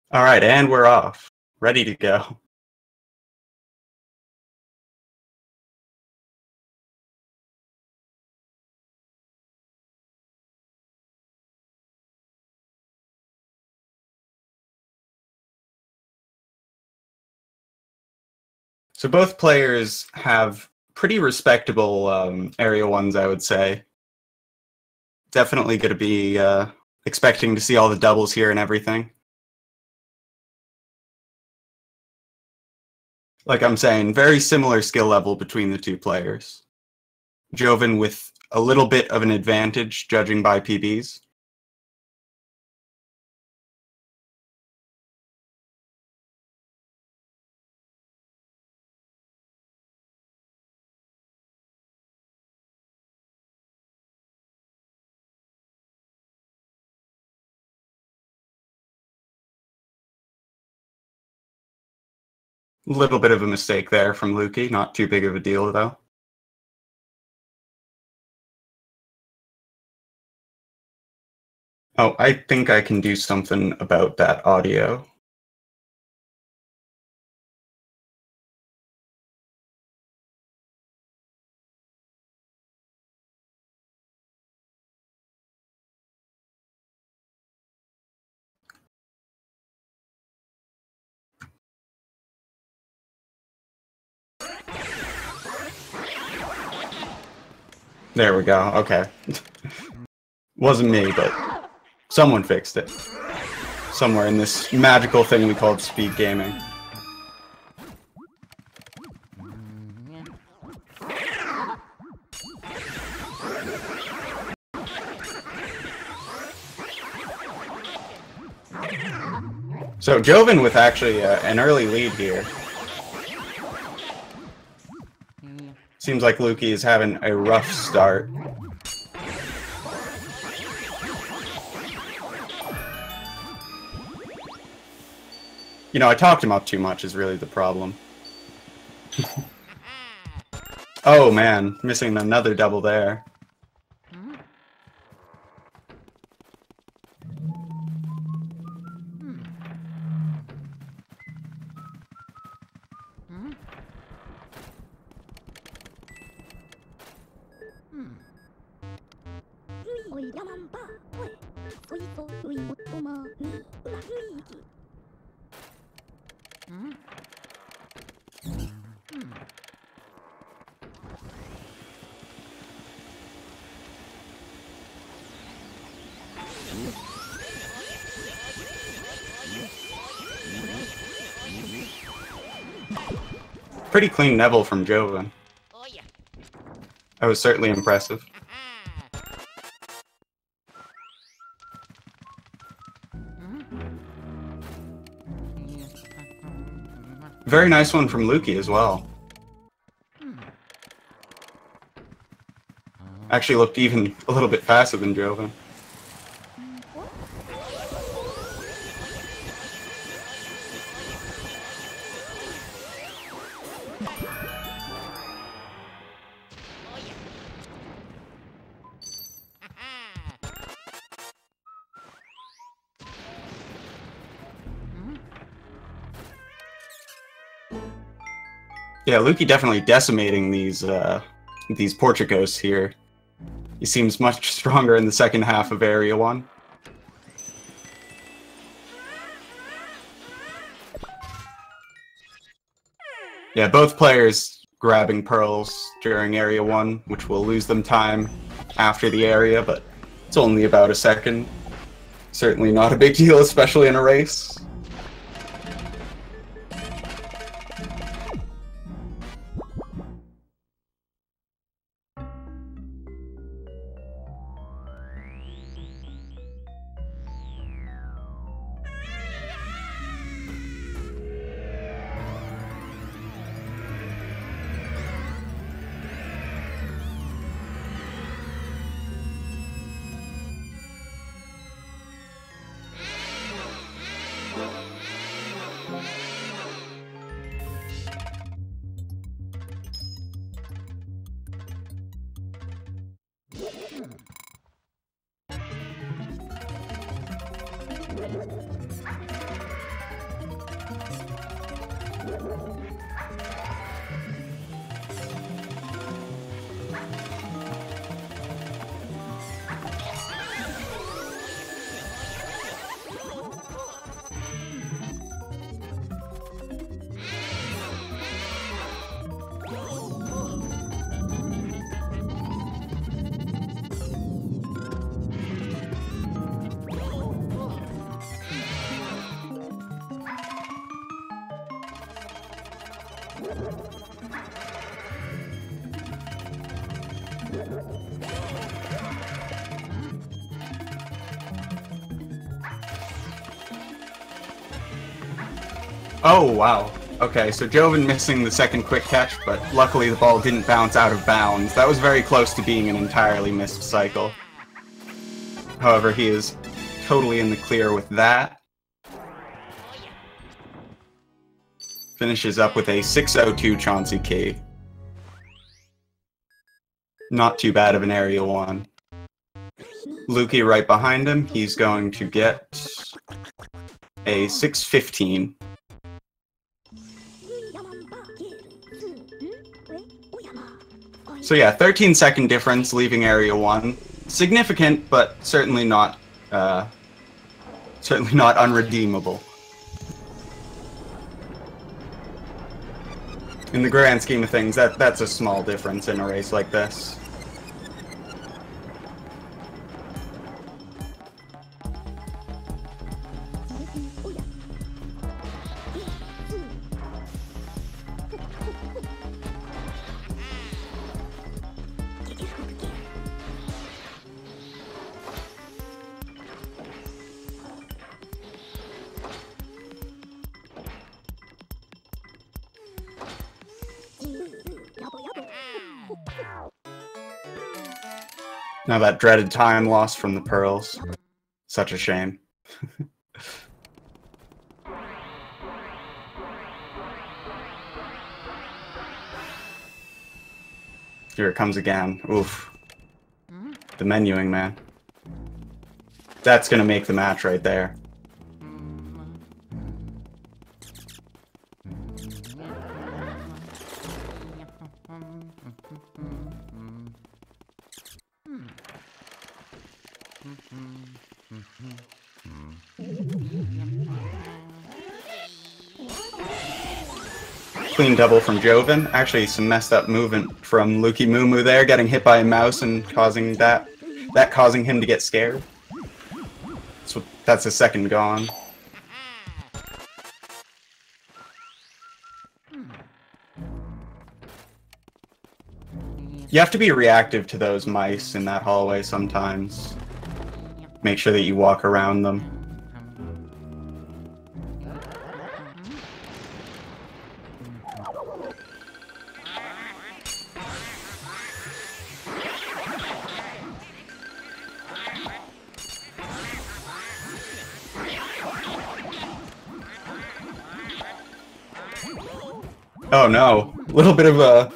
All right, and we're off. Ready to go. So both players have pretty respectable area ones, I would say. Definitely going to be expecting to see all the doubles here and everything. Like I'm saying, very similar skill level between the two players. Jovin with a little bit of an advantage, judging by PBs. A little bit of a mistake there from Lukey, not too big of a deal though. Oh, I think I can do something about that audio. There we go, okay. Wasn't me, but someone fixed it. Somewhere in this magical thing we called speed gaming. So Jovin with actually an early lead here. Seems like Lukey is having a rough start. You know, I talked him up too much is really the problem. Oh man, missing another double there. Pretty clean Neville from Jovin. That was certainly impressive. Very nice one from Lukey as well. Actually looked even a little bit faster than Jovin. Yeah, Lukey definitely decimating these Portuguese here. He seems much stronger in the second half of Area 1. Yeah, both players grabbing pearls during Area 1, which will lose them time after the area, but it's only about a second. Certainly not a big deal, especially in a race. Oh, wow. Okay, so Jovin missing the second quick catch, but luckily the ball didn't bounce out of bounds. That was very close to being an entirely missed cycle. However, he is totally in the clear with that. Finishes up with a 602 Chauncey key. Not too bad of an area 1. Lukey right behind him, he's going to get a 615. So yeah, 13-second difference leaving area 1. Significant, but certainly not unredeemable. In the grand scheme of things, that's a small difference in a race like this. Now that dreaded time loss from the pearls. Such a shame. Here it comes again. Oof. The menuing, man. That's gonna make the match right there. Clean double from Jovin. Actually, some messed up movement from LukeyMooMoo there, getting hit by a mouse and causing causing him to get scared. So that's a second gone. You have to be reactive to those mice in that hallway sometimes. Make sure that you walk around them. Oh no, a little bit of a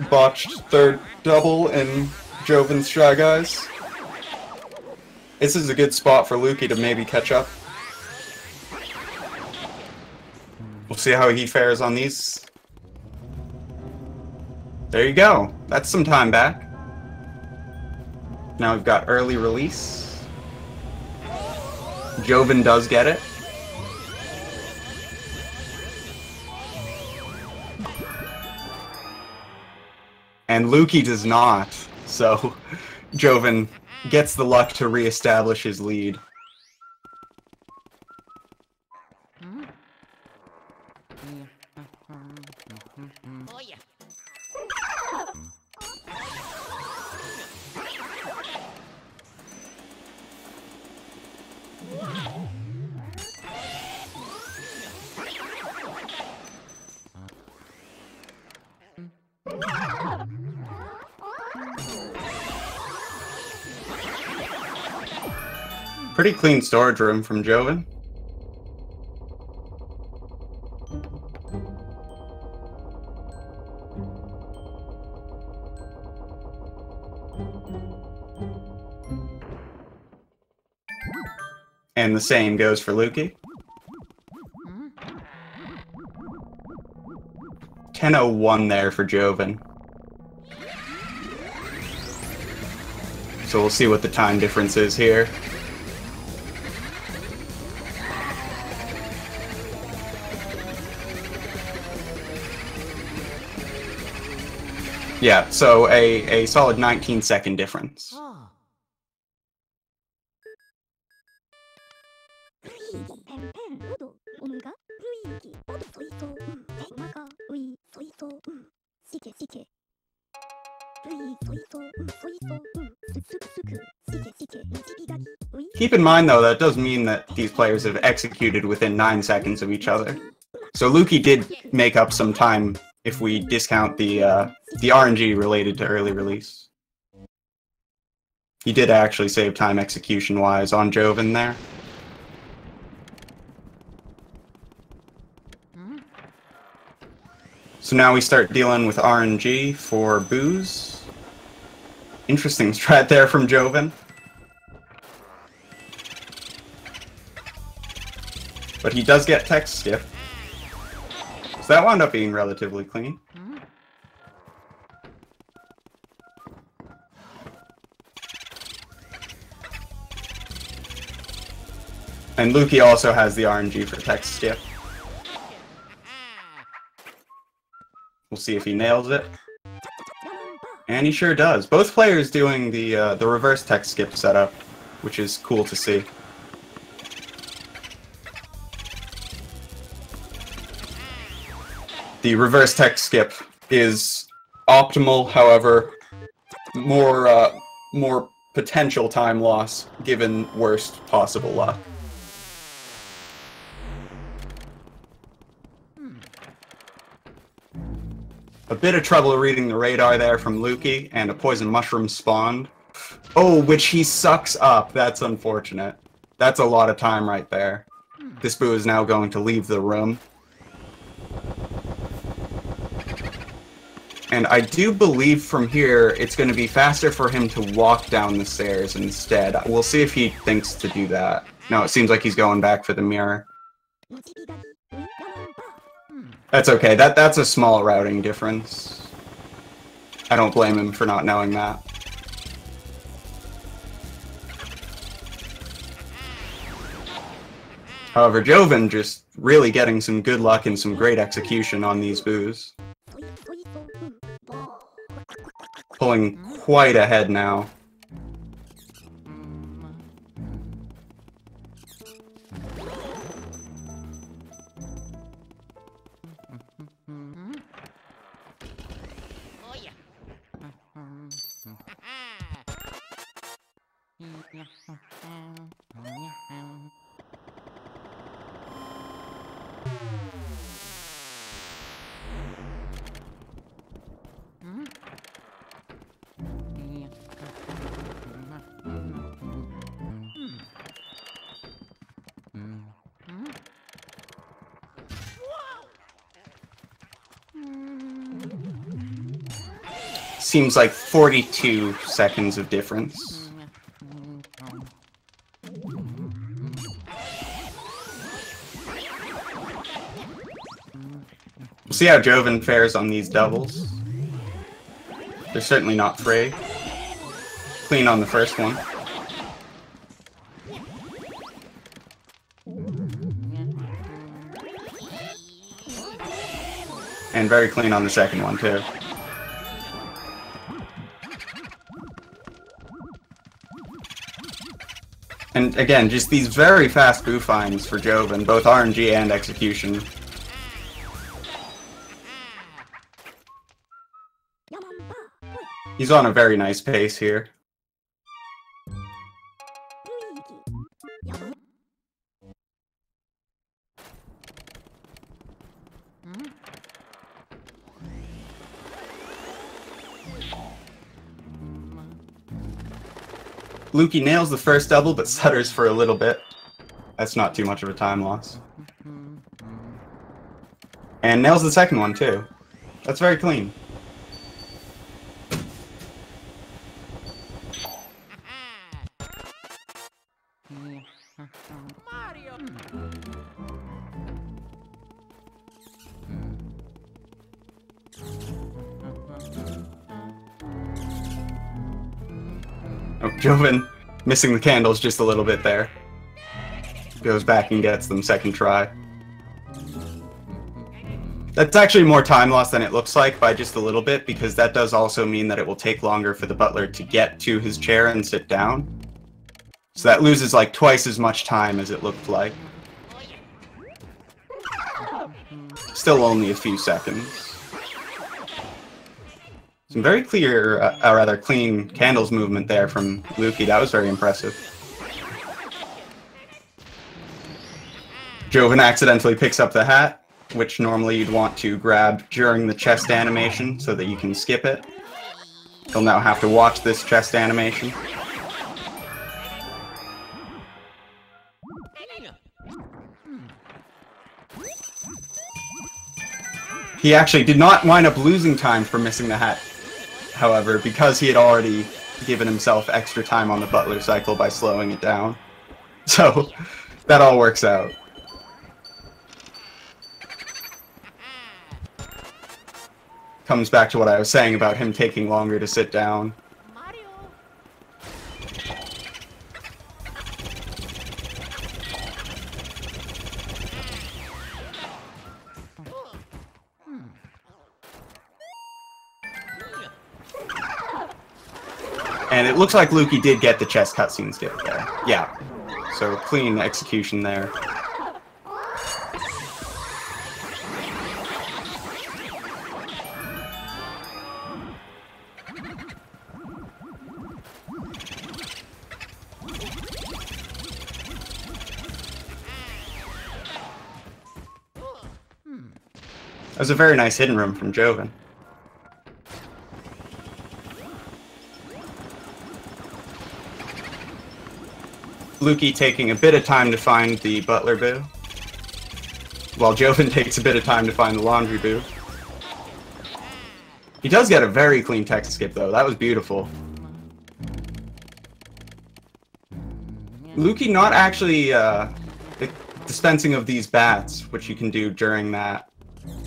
botched third double in Jovin's Shy Guys. This is a good spot for Lukey to maybe catch up. We'll see how he fares on these. There you go, that's some time back. Now we've got early release. Jovin does get it. And Lukey does not, so Jovin gets the luck to reestablish his lead. Pretty clean storage room from Jovin. And the same goes for Lukey. 10:01 there for Jovin. So we'll see what the time difference is here. Yeah, so a solid 19-second difference. Keep in mind, though, that does mean that these players have executed within 9 seconds of each other. So Lukey did make up some time if we discount the RNG related to early release. He did actually save time execution-wise on Jovin there. So now we start dealing with RNG for booze. Interesting strat there from Jovin. But he does get tech skip. So that wound up being relatively clean. And Lukey also has the RNG for tech skip. We'll see if he nails it. And he sure does. Both players doing the reverse tech skip setup, which is cool to see. The reverse tech skip is optimal, however, more potential time loss given worst possible luck. A bit of trouble reading the radar there from Lukey, and a poison mushroom spawned. Oh, which he sucks up. That's unfortunate. That's a lot of time right there. This boo is now going to leave the room. And I do believe from here it's going to be faster for him to walk down the stairs instead. We'll see if he thinks to do that. No, it seems like he's going back for the mirror. That's okay. That's a small routing difference. I don't blame him for not knowing that. However, Jovin just really getting some good luck and some great execution on these boos. Pulling quite ahead now. Seems like 42 seconds of difference. We'll see how Jovin fares on these doubles. They're certainly not free. Clean on the first one. And very clean on the second one, too. And again, just these very fast boo finds for Jovin, both RNG and execution. He's on a very nice pace here. Lukey nails the first double, but stutters for a little bit. That's not too much of a time loss. And nails the second one, too. That's very clean. Oh, Jovin missing the candles just a little bit there. Goes back and gets them second try. That's actually more time loss than it looks like by just a little bit, because that does also mean that it will take longer for the butler to get to his chair and sit down. So that loses like twice as much time as it looked like. Still only a few seconds. Some very clear, or rather clean candles movement there from Lukey. That was very impressive. Jovin accidentally picks up the hat. which normally you'd want to grab during the chest animation so that you can skip it. You'll now have to watch this chest animation. He actually did not wind up losing time for missing the hat, however, because he had already given himself extra time on the butler cycle by slowing it down. So, that all works out. Comes back to what I was saying about him taking longer to sit down. And it looks like Lukey did get the chest cutscene skip there. Yeah. So, clean execution there. That was a very nice hidden room from Jovin. Lukey taking a bit of time to find the butler boo, while Jovin takes a bit of time to find the laundry boo. He does get a very clean text skip though, that was beautiful. Lukey not actually dispensing of these bats, which you can do during that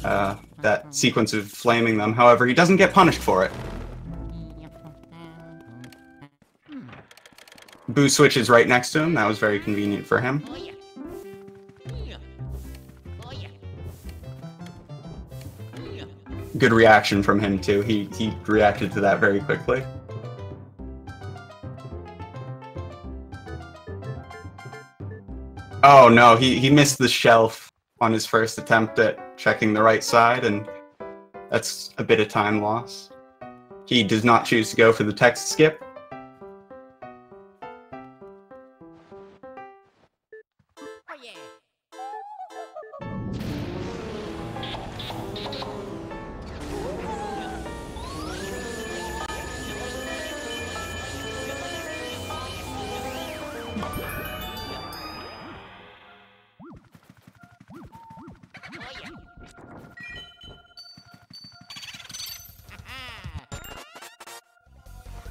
that sequence of flaming them. However, he doesn't get punished for it. Boo switches right next to him. That was very convenient for him. Good reaction from him too. He reacted to that very quickly. Oh no, he missed the shelf on his first attempt at checking the right side, and that's a bit of time loss. He does not choose to go for the text skip.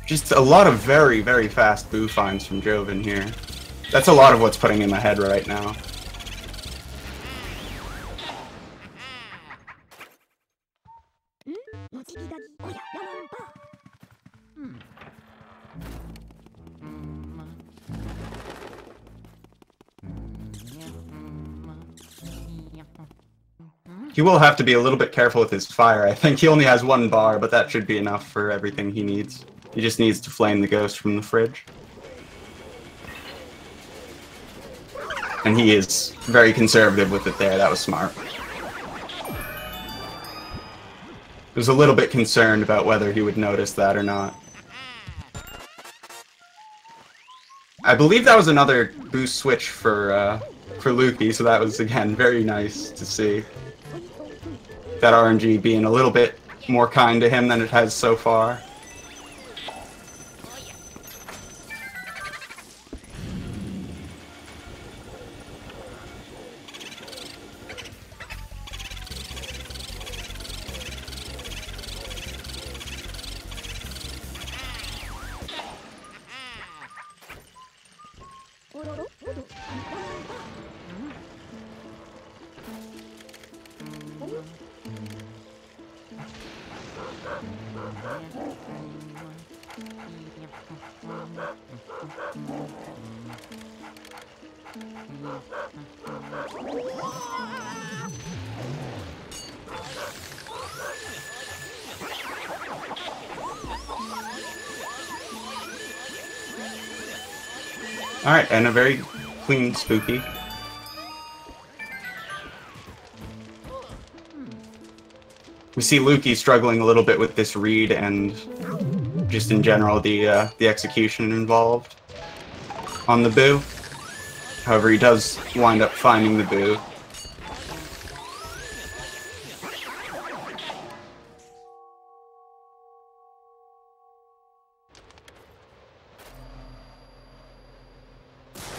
Just a lot of very, very fast boo finds from Jovin here. That's a lot of what's putting in my head right now. He will have to be a little bit careful with his fire. I think he only has one bar, but that should be enough for everything he needs. He just needs to flame the ghost from the fridge. And he is very conservative with it there. That was smart. I was a little bit concerned about whether he would notice that or not. I believe that was another boost switch for Lukey, so that was, again, very nice to see. That RNG being a little bit more kind to him than it has so far. Alright, and a very clean spooky. We see Lukey struggling a little bit with this read and just in general the execution involved on the boo. However, he does wind up finding the boo.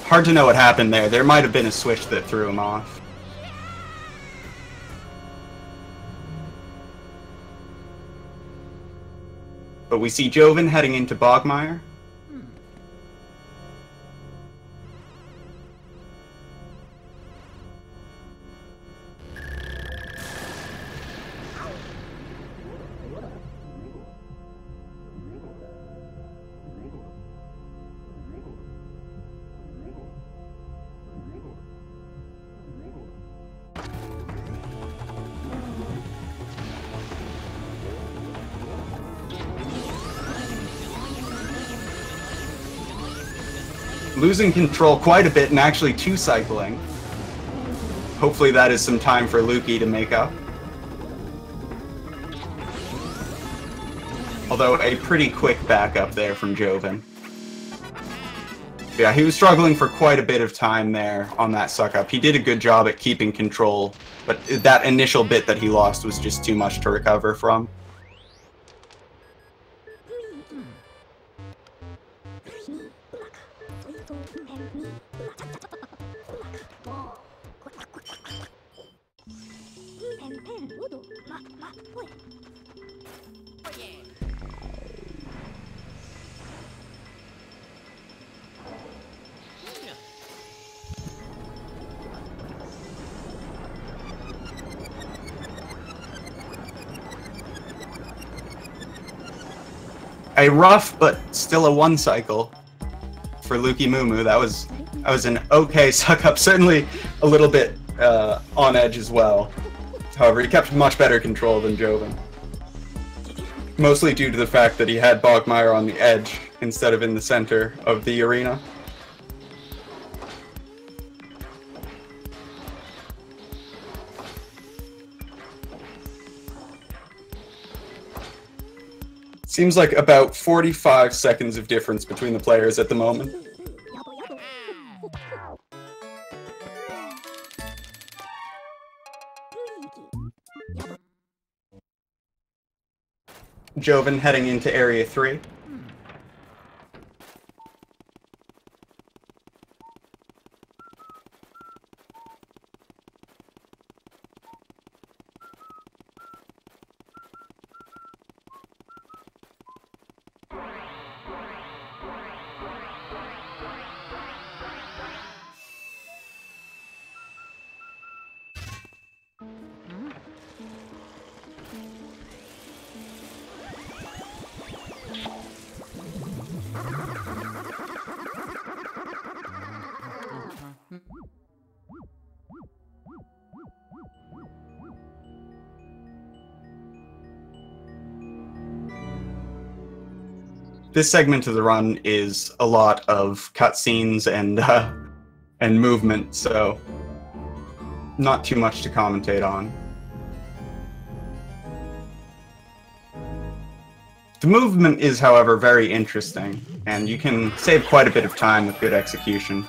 Hard to know what happened there. There might have been a switch that threw him off. But we see Jovin heading into Bogmire. Losing control quite a bit and actually 2 cycling. Hopefully that is some time for Lukey to make up. Although a pretty quick backup there from Jovin. Yeah, he was struggling for quite a bit of time there on that suck-up. He did a good job at keeping control, but that initial bit that he lost was just too much to recover from. A rough, but still a 1 cycle for LukeyMooMoo. That was an okay suck-up, certainly a little bit on edge as well. However, he kept much better control than Jovin. Mostly due to the fact that he had Bogmire on the edge instead of in the center of the arena. Seems like about 45 seconds of difference between the players at the moment. Jovin heading into Area 3. This segment of the run is a lot of cutscenes and movement, so not too much to commentate on. The movement is, however, very interesting, and you can save quite a bit of time with good execution.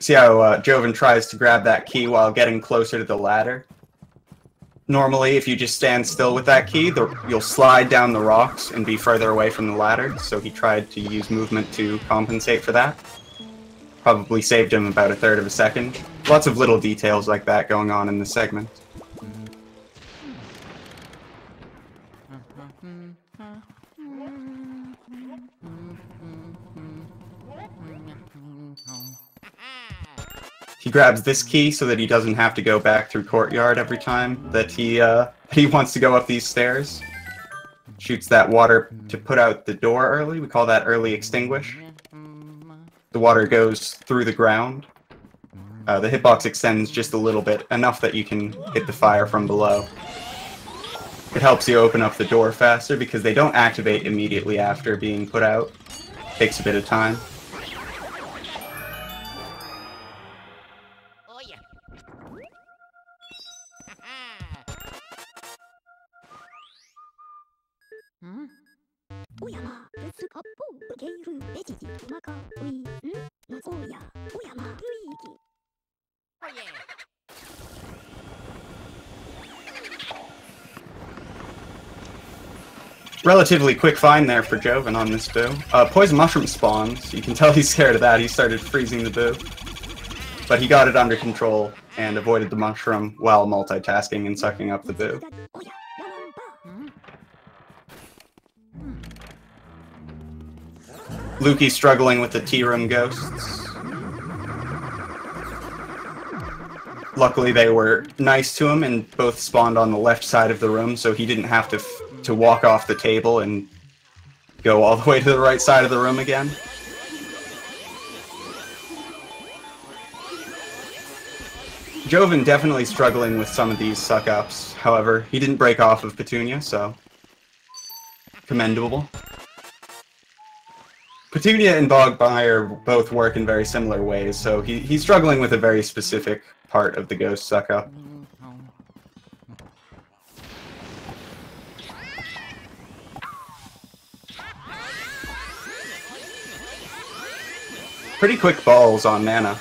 See how Jovin tries to grab that key while getting closer to the ladder? Normally, if you just stand still with that key, you'll slide down the rocks and be further away from the ladder, so he tried to use movement to compensate for that. Probably saved him about 1/3 of a second. Lots of little details like that going on in the segment. He grabs this key so that he doesn't have to go back through courtyard every time that he wants to go up these stairs. Shoots that water to put out the door early. We call that early extinguish. The water goes through the ground. The hitbox extends just a little bit, enough that you can hit the fire from below. It helps you open up the door faster because they don't activate immediately after being put out. Takes a bit of time. Relatively quick find there for Jovin on this boo. Poison Mushroom spawns. You can tell he's scared of that. He started freezing the boo. But he got it under control and avoided the mushroom while multitasking and sucking up the boo. Lukey struggling with the tea room ghosts. Luckily they were nice to him and both spawned on the left side of the room, so he didn't have to walk off the table and go all the way to the right side of the room again. Jovin definitely struggling with some of these suck-ups. However, he didn't break off of Petunia, so commendable. Petunia and Bogmire both work in very similar ways, so he's struggling with a very specific part of the ghost suck-up. Pretty quick balls on Nana.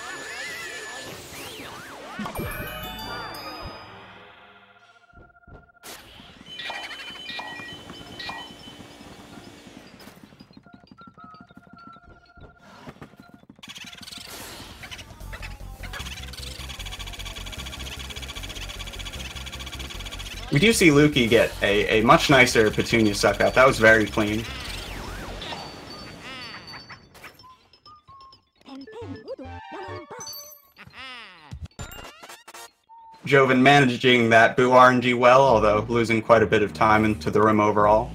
We do see Lukey get a much nicer Petunia suck-up. That was very clean. Jovin managing that boo RNG well, although losing quite a bit of time into the room overall.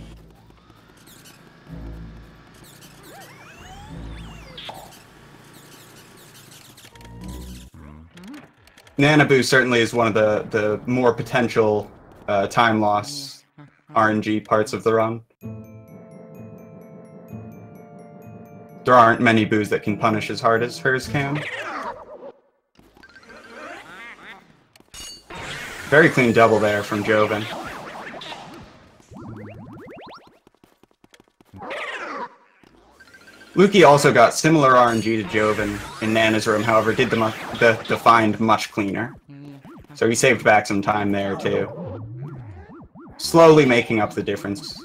Nana boo certainly is one of the more potential time loss RNG parts of the run. There aren't many boos that can punish as hard as hers can. Very clean double there from Jovin. Lukey also got similar RNG to Jovin in Nana's room, however did the find much cleaner. So he saved back some time there too. Slowly making up the difference.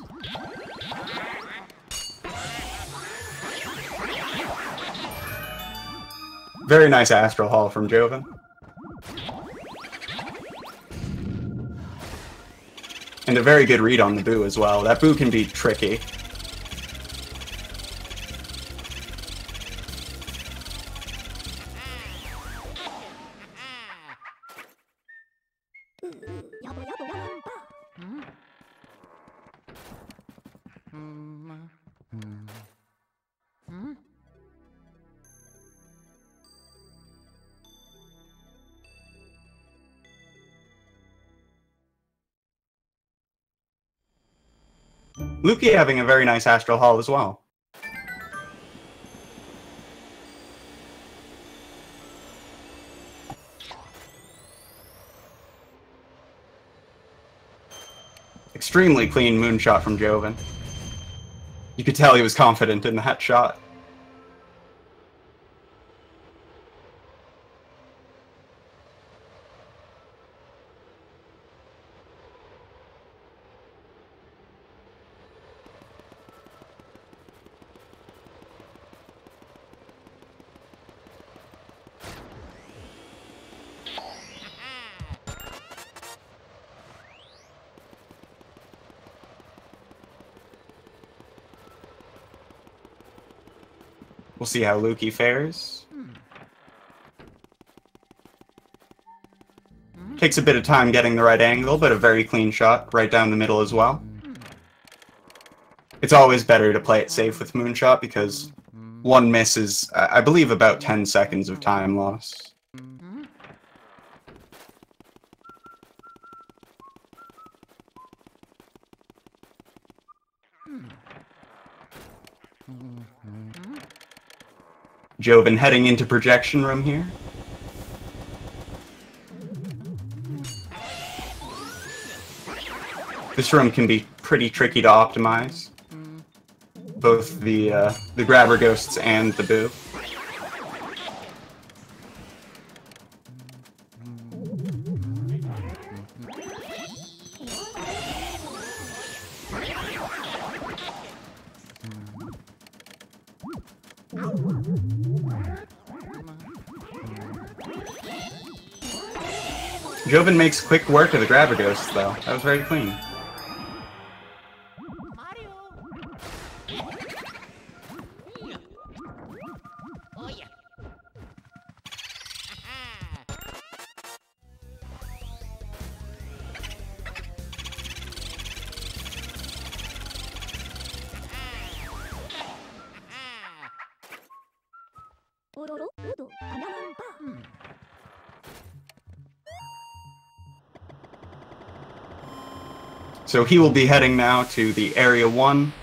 Very nice Astral Haul from Jovin. And a very good read on the boo as well. That boo can be tricky. Lukey having a very nice Astral Haul as well. Extremely clean moonshot from Jovin. You could tell he was confident in that shot. We'll see how Lukey fares. Takes a bit of time getting the right angle, but a very clean shot right down the middle as well. It's always better to play it safe with Moonshot because one miss is, I believe, about 10 seconds of time loss. Jovin heading into projection room here. This room can be pretty tricky to optimize. Both the grabber ghosts and the boo. Jovin makes quick work of the grabber ghosts, though. That was very clean. So he will be heading now to the Area 1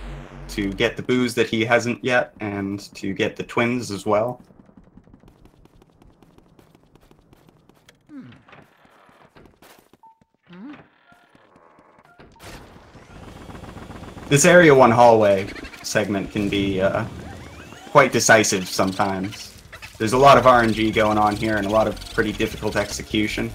to get the boos that he hasn't yet, and to get the twins as well. This Area 1 hallway segment can be quite decisive sometimes. There's a lot of RNG going on here and a lot of pretty difficult execution.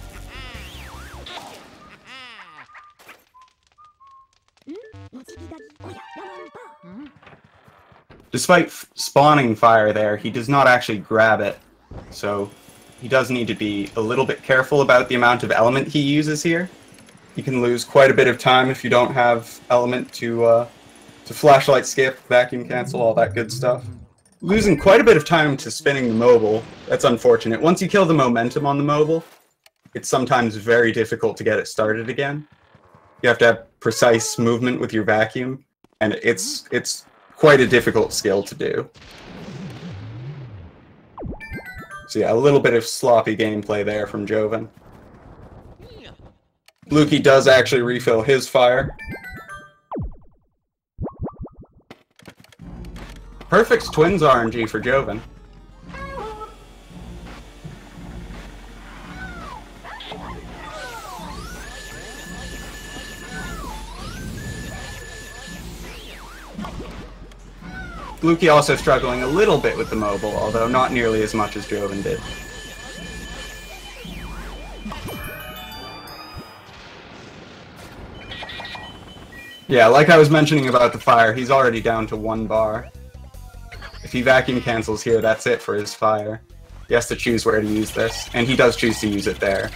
Despite spawning fire there, he does not actually grab it, so he does need to be a little bit careful about the amount of element he uses here. You can lose quite a bit of time if you don't have element to flashlight skip, vacuum cancel, all that good stuff. Losing quite a bit of time to spinning the mobile, that's unfortunate. Once you kill the momentum on the mobile, it's sometimes very difficult to get it started again. You have to have precise movement with your vacuum, and it's quite a difficult skill to do. So yeah, a little bit of sloppy gameplay there from Jovin. Lukey does actually refill his fire. Perfect twins RNG for Jovin. Lukey also struggling a little bit with the mobile, although not nearly as much as Jovin did. Yeah, like I was mentioning about the fire, he's already down to 1 bar. If he vacuum cancels here, that's it for his fire. He has to choose where to use this, and he does choose to use it there.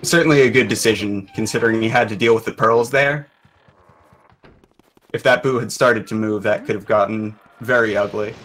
Certainly a good decision, considering he had to deal with the pearls there. If that boo had started to move, that could have gotten very ugly.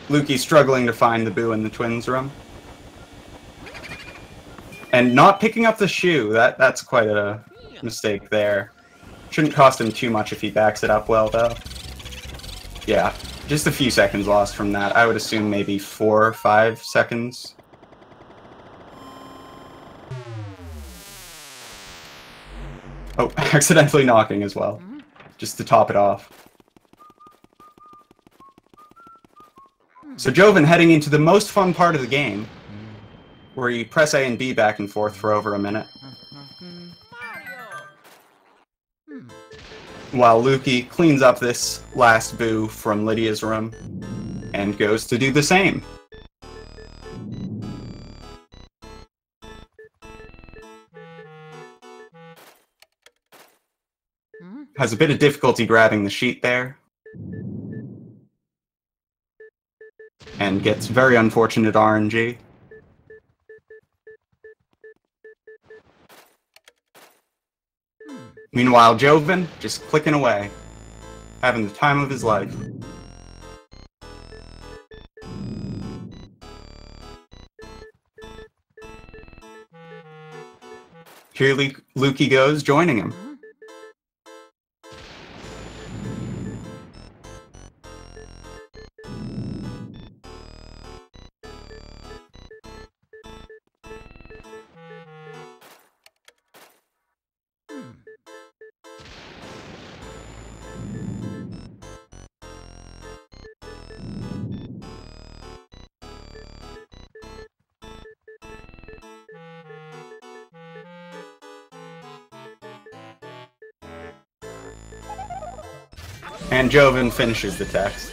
Lukey's struggling to find the boo in the twins room. And not picking up the shoe, that's quite a mistake there. Shouldn't cost him too much if he backs it up well, though. Yeah, just a few seconds lost from that. I would assume maybe 4 or 5 seconds. Oh, accidentally knocking as well, just to top it off. So Jovin heading into the most fun part of the game, where you press A and B back and forth for over a minute. While Lukey cleans up this last boo from Lydia's room, and goes to do the same. Has a bit of difficulty grabbing the sheet there. And gets very unfortunate RNG. Meanwhile, Jovin just clicking away, having the time of his life. Here Lukey goes, joining him. And Jovin finishes the text.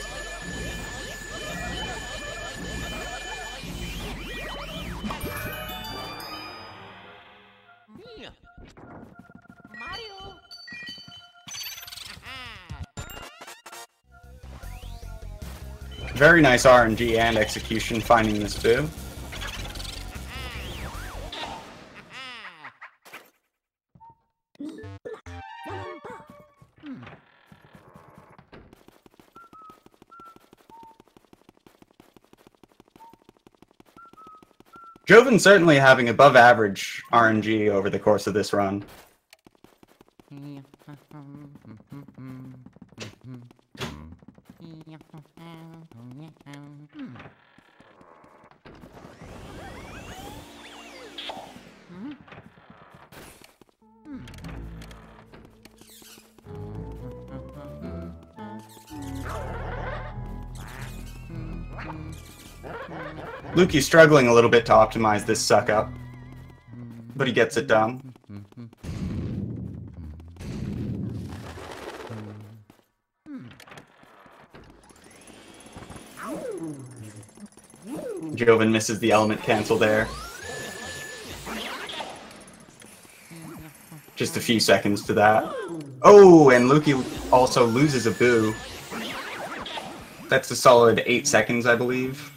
Very nice RNG and execution finding this boo. Jovin certainly having above average RNG over the course of this run. Lukey's struggling a little bit to optimize this suck up, but he gets it done. Jovin misses the element cancel there. Just a few seconds to that. Oh, and Lukey also loses a boo. That's a solid 8 seconds, I believe.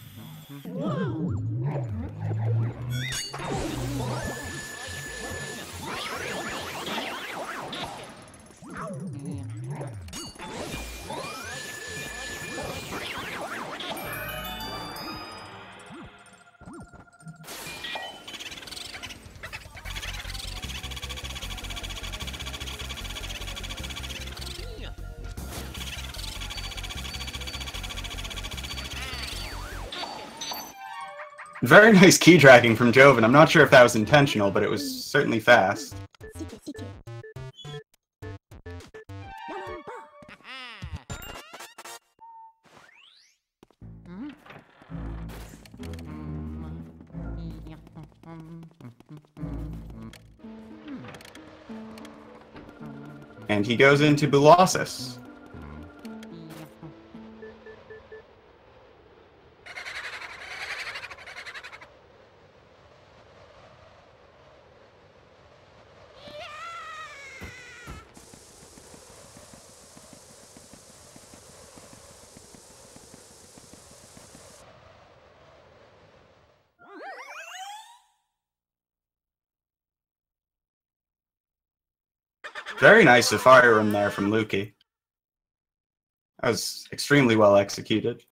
Very nice key dragging from Jovin. I'm not sure if that was intentional, but it was certainly fast. And he goes into Bulossus. Very nice Safari room there from Lukey. That was extremely well executed.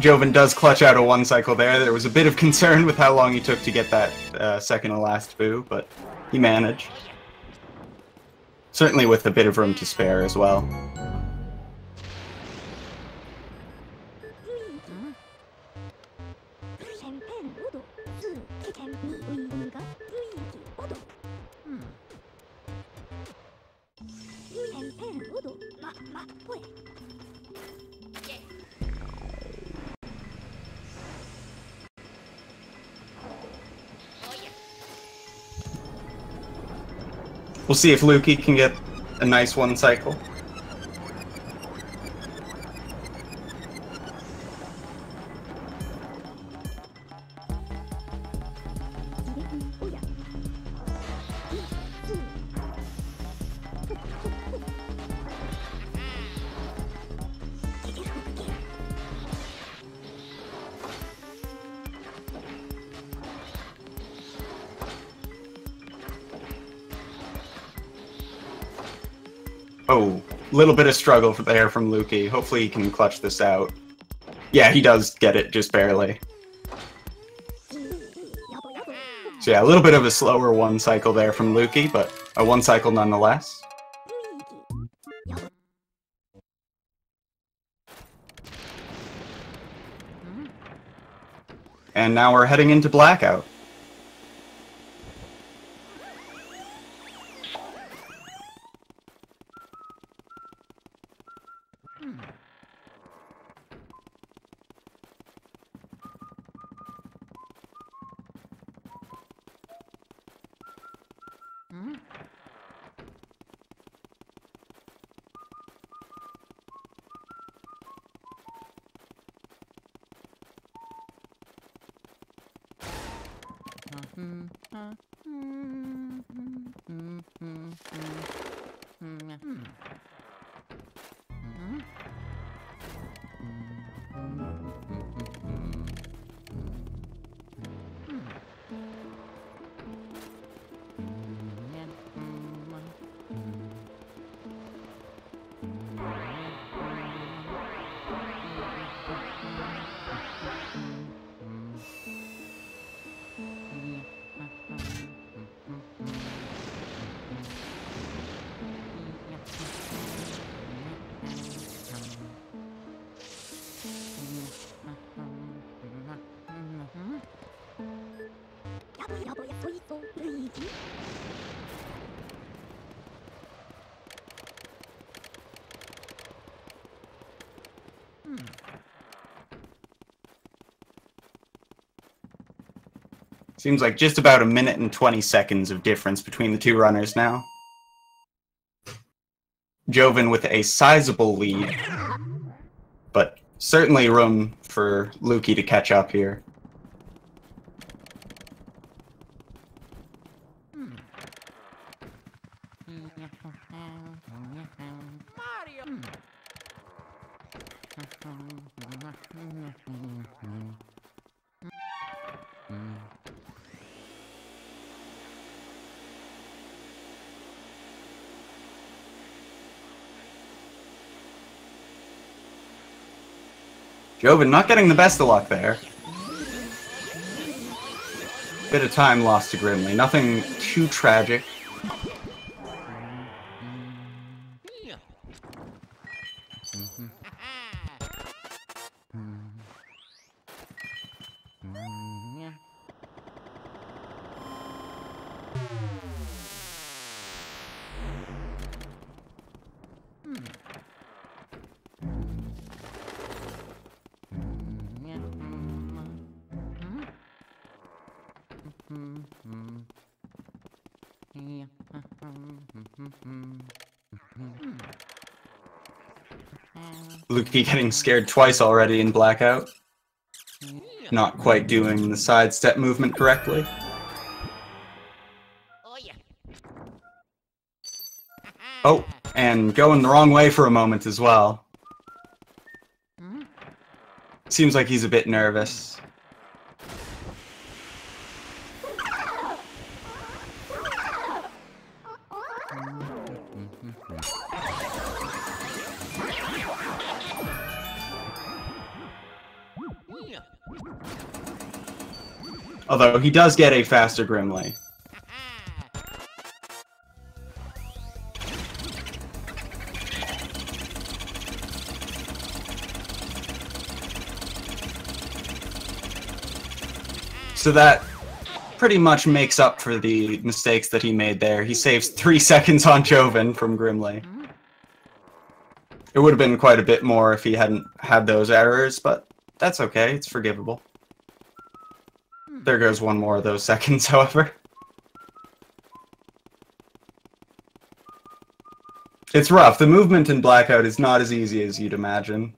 Jovin does clutch out a 1 cycle there. There was a bit of concern with how long he took to get that second to last boo, but he managed. Certainly with a bit of room to spare as well. We'll see if Lukey can get a nice 1 cycle. Oh, little bit of struggle there from Lukey. Hopefully he can clutch this out. Yeah, he does get it, just barely. So yeah, a little bit of a slower 1 cycle there from Lukey, but a 1 cycle nonetheless. And now we're heading into blackout. Seems like just about a minute and 20 seconds of difference between the two runners now. Jovin with a sizable lead, but certainly room for Lukey to catch up here. Jovin not getting the best of luck there. Bit of time lost to Grimly. Nothing too tragic. Lukey getting scared twice already in blackout. Not quite doing the sidestep movement correctly. Oh, and going the wrong way for a moment as well. Seems like he's a bit nervous. Although he does get a faster Grimly. So that pretty much makes up for the mistakes that he made there. He saves 3 seconds on Jovin from Grimly. It would have been quite a bit more if he hadn't had those errors, but that's okay, it's forgivable. There goes one more of those seconds, however. It's rough. The movement in blackout is not as easy as you'd imagine.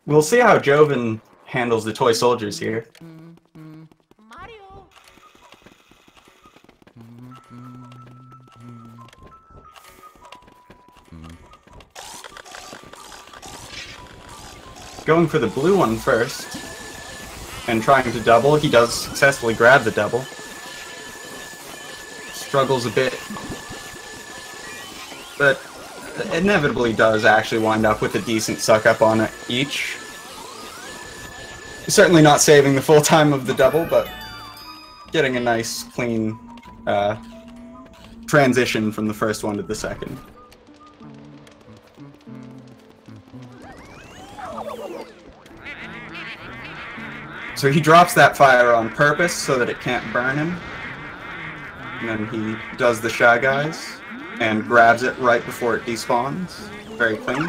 We'll see how Jovin handles the toy soldiers here. Going for the blue one first, and trying to double. He does successfully grab the double. Struggles a bit, but inevitably does actually wind up with a decent suck-up on it each. Certainly not saving the full time of the double, but getting a nice, clean transition from the first one to the second. So he drops that fire on purpose so that it can't burn him. And then he does the Shy Guys and grabs it right before it despawns. Very clean.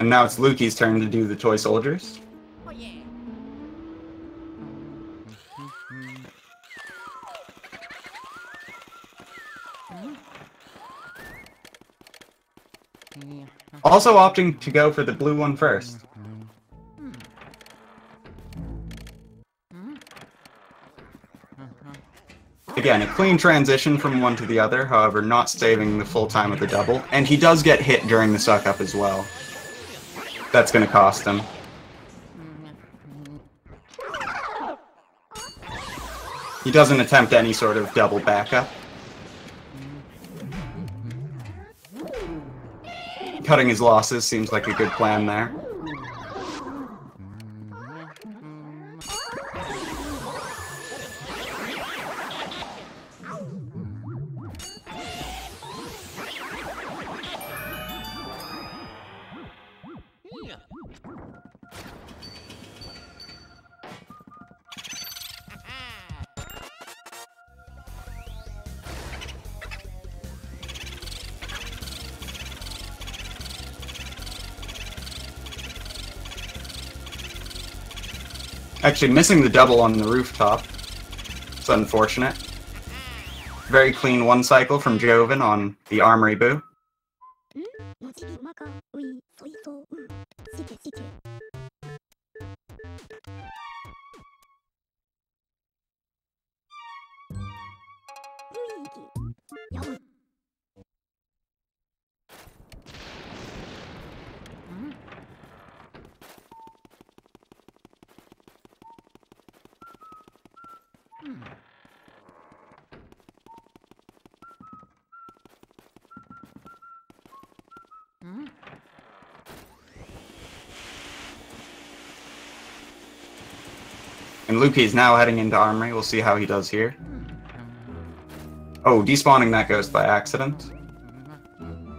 And now it's Lukey's turn to do the toy soldiers. Also opting to go for the blue one first. Again, a clean transition from one to the other, however, not saving the full time of the double. And he does get hit during the suck-up as well. That's going to cost him. He doesn't attempt any sort of double backup. Cutting his losses seems like a good plan there. Actually, missing the double on the rooftop. It's unfortunate. Very clean one cycle from Jovin on the Armory Boo. And Luki is now heading into Armory. We'll see how he does here. Oh, despawning that ghost by accident.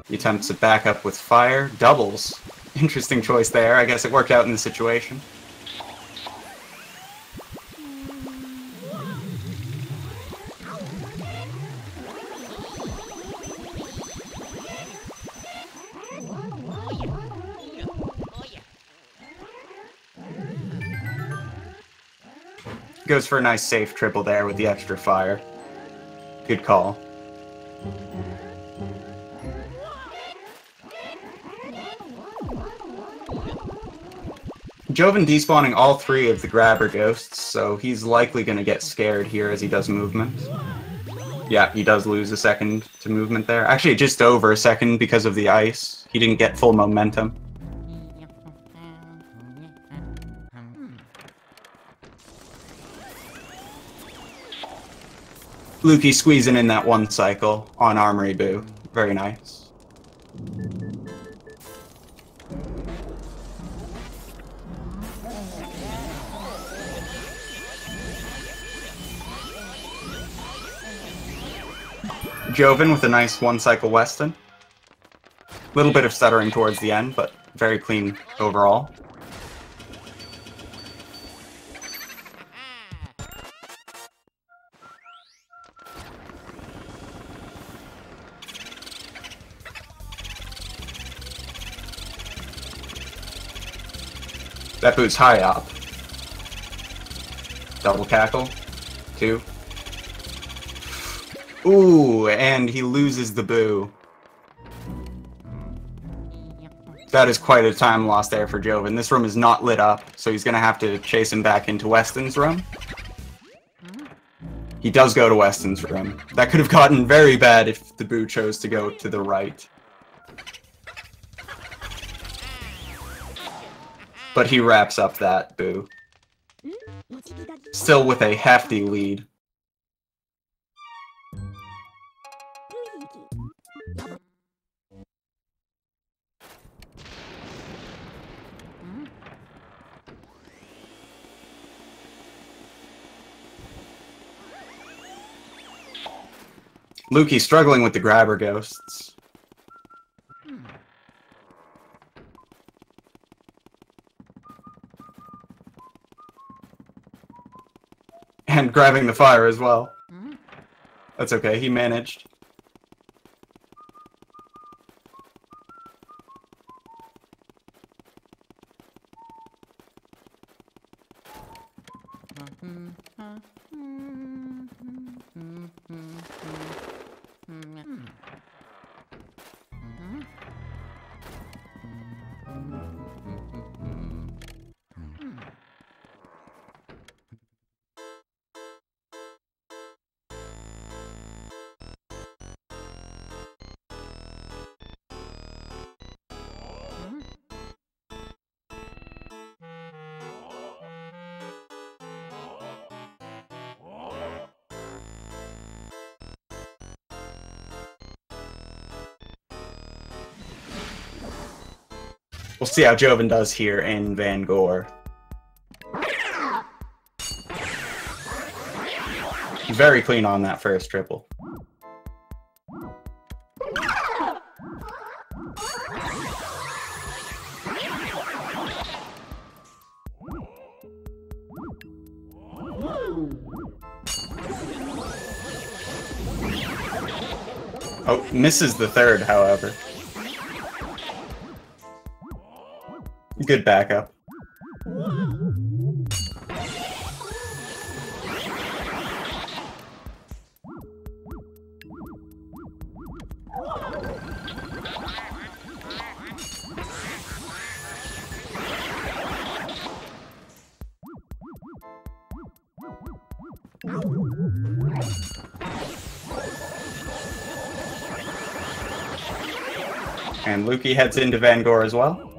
He attempts to back up with fire. Doubles. Interesting choice there. I guess it worked out in the situation. Goes for a nice safe triple there with the extra fire. Good call. Jovin despawning all three of the grabber ghosts, so he's likely going to get scared here as he does movement. Yeah, he does lose a second to movement there. Actually, just over a second because of the ice. He didn't get full momentum. Luki squeezing in that one cycle on Armory Boo. Very nice. Jovin with a nice one cycle Weston. Little bit of stuttering towards the end, but very clean overall. That boo's high up. Double cackle. 2. Ooh, and he loses the boo. That is quite a time lost there for Jovin. This room is not lit up, so he's gonna have to chase him back into Weston's room. He does go to Weston's room. That could have gotten very bad if the boo chose to go to the right. But he wraps up that boo. Still with a hefty lead. Lukey struggling with the grabber ghosts. And grabbing the fire as well. That's okay, he managed. We'll see how Jovin does here in Van Gore. Very clean on that first triple. Oh, misses the third, however. Good backup. And Lukey heads into Van Gore as well.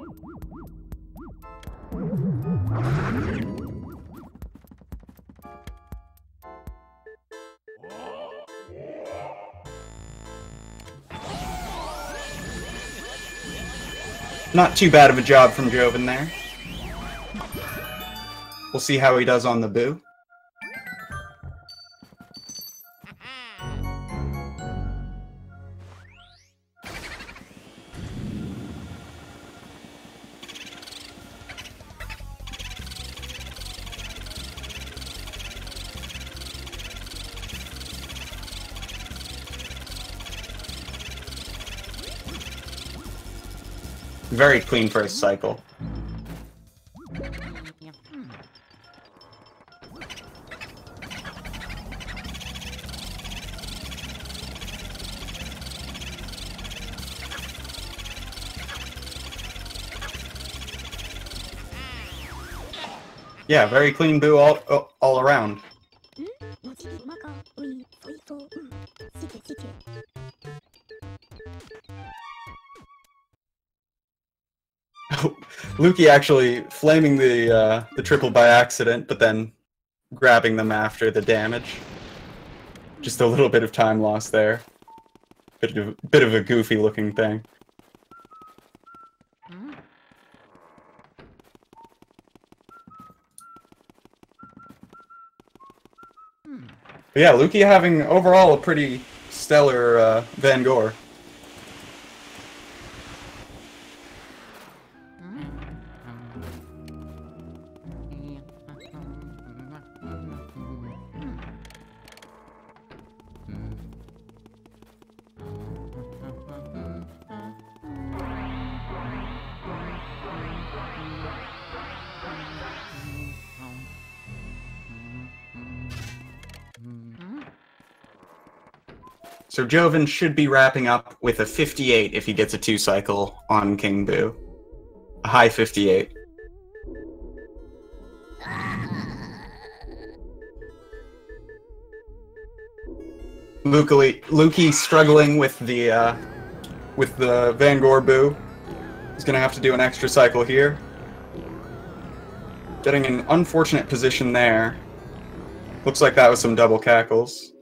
Not too bad of a job from Jovin there. We'll see how he does on the boo. Very clean first cycle. Yeah, very clean boo all around. Lukey actually flaming the triple by accident, but then grabbing them after the damage. Just a little bit of time lost there. Bit of a goofy looking thing. But yeah, Lukey having overall a pretty stellar Van Gore. So Jovin should be wrapping up with a 58 if he gets a 2-cycle on King Boo. A high 58. Lukey struggling with the Vanguard Boo. He's gonna have to do an extra cycle here. Getting an unfortunate position there. Looks like that was some double cackles.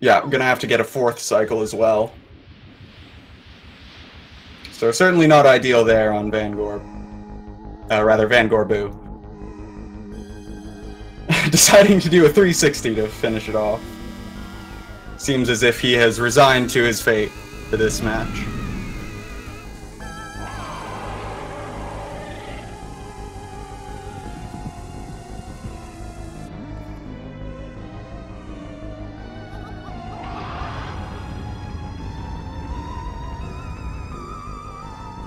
Yeah, I'm gonna have to get a 4th cycle as well. So certainly not ideal there on Vanguard. Vanguard Boo. Deciding to do a 360 to finish it off. Seems as if he has resigned to his fate for this match.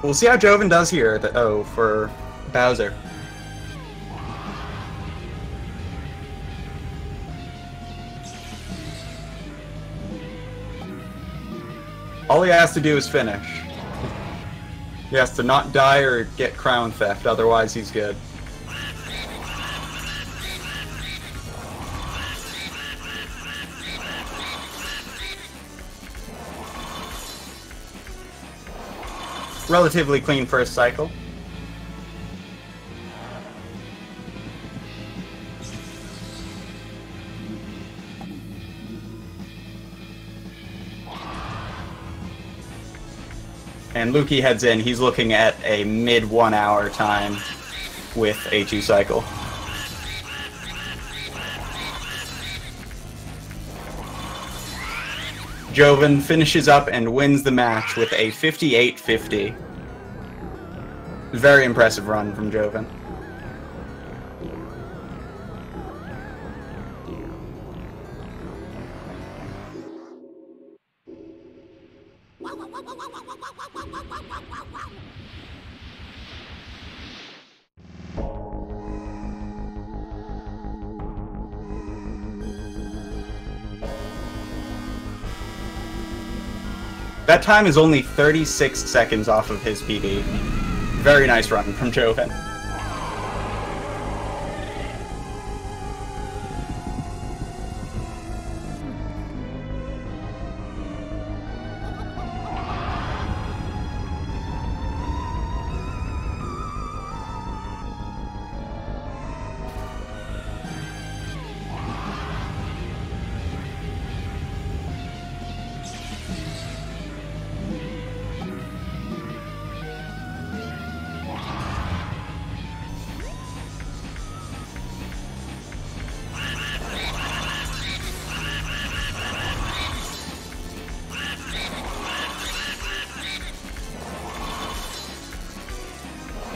We'll see how Jovin does here for Bowser. All he has to do is finish. He has to not die or get crown theft, otherwise he's good. Relatively clean first cycle. And Lukey heads in. He's looking at a mid 1 hour time with a 2 cycle. Jovin finishes up and wins the match with a 58-50. Very impressive run from Jovin. That time is only 36 seconds off of his PB. Very nice run from Jovin.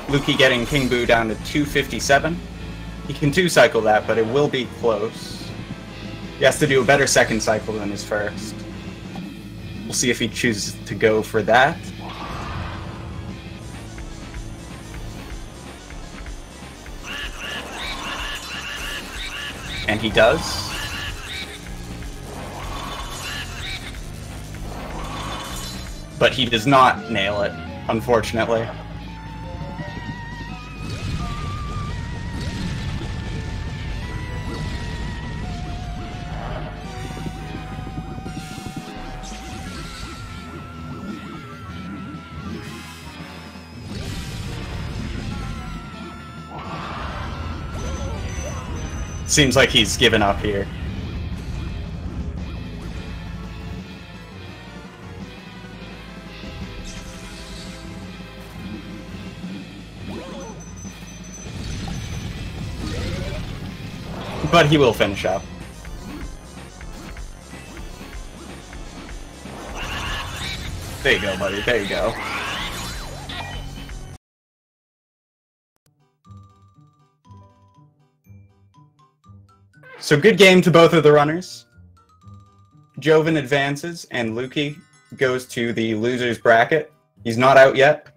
Lukey getting King Boo down to 257. He can 2-cycle that, but it will be close. He has to do a better second cycle than his first. We'll see if he chooses to go for that. And he does. But he does not nail it, unfortunately. Seems like he's given up here. But he will finish up. There you go, buddy. There you go. So good game to both of the runners. Jovin advances, and Lukey goes to the loser's bracket. He's not out yet.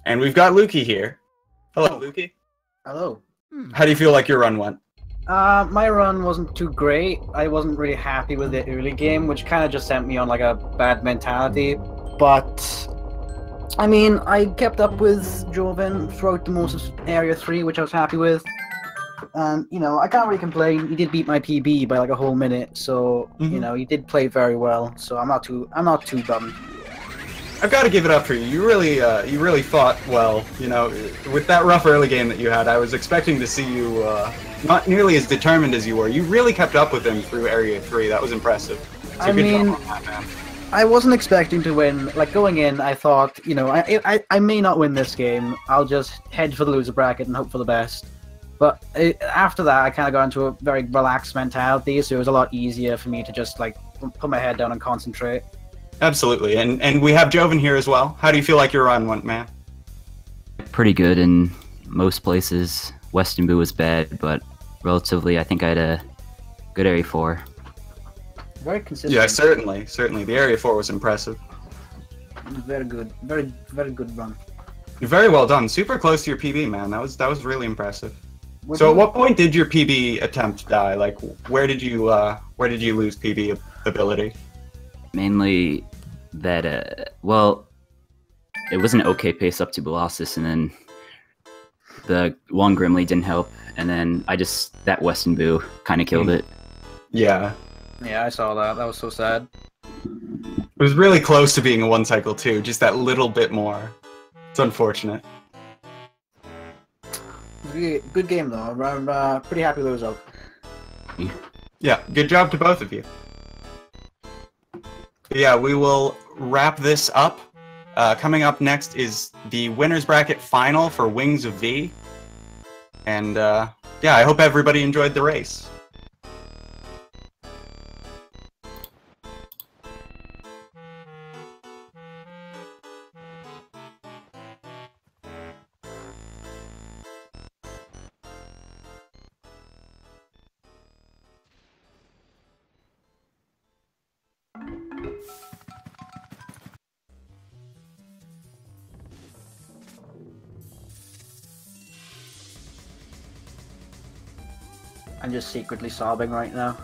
And we've got Lukey here. Hello, Lukey. Hello. How do you feel like your run went? My run wasn't too great. I wasn't really happy with the early game, which kind of just sent me on like a bad mentality. But I mean, I kept up with Jovin throughout the most of Area 3, which I was happy with. And you know, I can't really complain. He did beat my PB by like a whole minute, so you know, he did play very well. So I'm not too bummed. I've got to give it up for you. You really fought well. You know, with that rough early game that you had, I was expecting to see you not nearly as determined as you were. You really kept up with him through Area 3. That was impressive. So I mean, job on that, man. I wasn't expecting to win. Like going in, I thought, you know, I may not win this game. I'll just head for the loser bracket and hope for the best. But after that, I kind of got into a very relaxed mentality, so it was a lot easier for me to just like put my head down and concentrate. Absolutely, and we have Jovin here as well. How do you feel like your run went, man? Pretty good in most places. Western Boo was bad, but relatively, I think I had a good Area 4. Very consistent. Yeah, certainly. The Area 4 was impressive. Very good. Very good run. You're very well done. Super close to your PB, man. That was really impressive. So at what point did your PB attempt die? Like, where did you lose PB ability? Mainly that, well, it was an okay pace up to Colossus, and then the one Grimly didn't help, and then that Western Boo kind of killed it. Yeah. Yeah, I saw that. That was so sad. It was really close to being a one cycle too, just that little bit more. It's unfortunate. Good game though. I'm pretty happy with the result. Yeah, good job to both of you. Yeah, we will wrap this up. Coming up next is the winners bracket final for Wings of V. And yeah, I hope everybody enjoyed the race. I'm just secretly sobbing right now.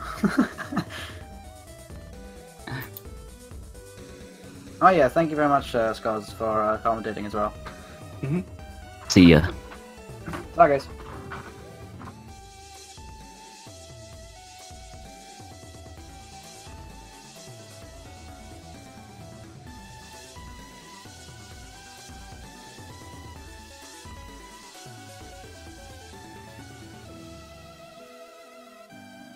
Oh yeah, thank you very much, Scuzz, for commentating as well. See ya. Bye guys.